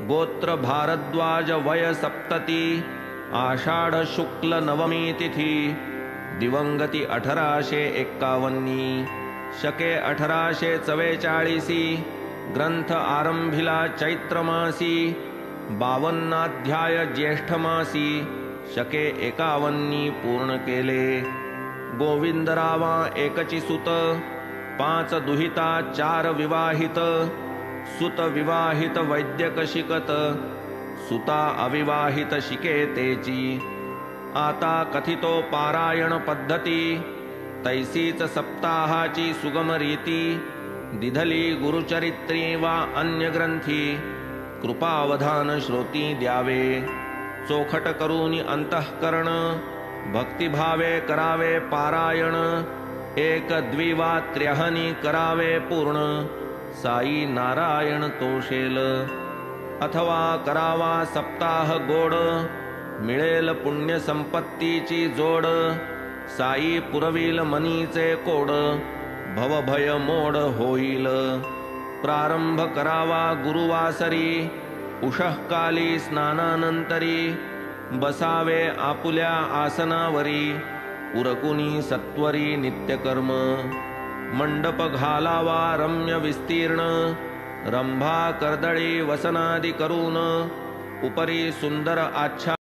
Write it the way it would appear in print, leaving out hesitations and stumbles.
गोत्र भारद्वाज वय सप्तती आषाढ शुक्ल नवमी तिथी दिवंगती 1851 शके 1844 ग्रंथ आरंभिला चैत्रमासी 52 अध्याय ज्येष्ठमासी शके 51 पूर्ण केले। गोविंदरावा एकची सुत 5 दुहिता 4 विवाहित सुत विवाहित वैद्यक शिकत सुता अविवाहित शिके तेची। आता कथितो पारायण पद्धती तैसीच सप्ताहाची सुगम रीती दिधली गुरुचरित्री वा अन्य ग्रंथी कृपावधान श्रोती द्यावे। चोखट करून अंतःकरण भक्तिभावे करावे पारायण एक द्विवा त्र्यहनी करावे पूर्ण साई नारायण तोषेल। अथवा करावा सप्ताह गोड मिळेल पुण्य संपत्तीची जोड साई पुरविल मनीचे कोड भवभय मोड होईल। प्रारंभ करावा गुरुवासरी उषःकाली स्नानानंतरी बसावे आपुल्या आसनावरी उरकुनी सत्वरी नित्यकर्म। मंडप घालावा रम्य विस्तीर्ण रंभा कर्दळी वसनादि करून उपरी सुंदर आच्छा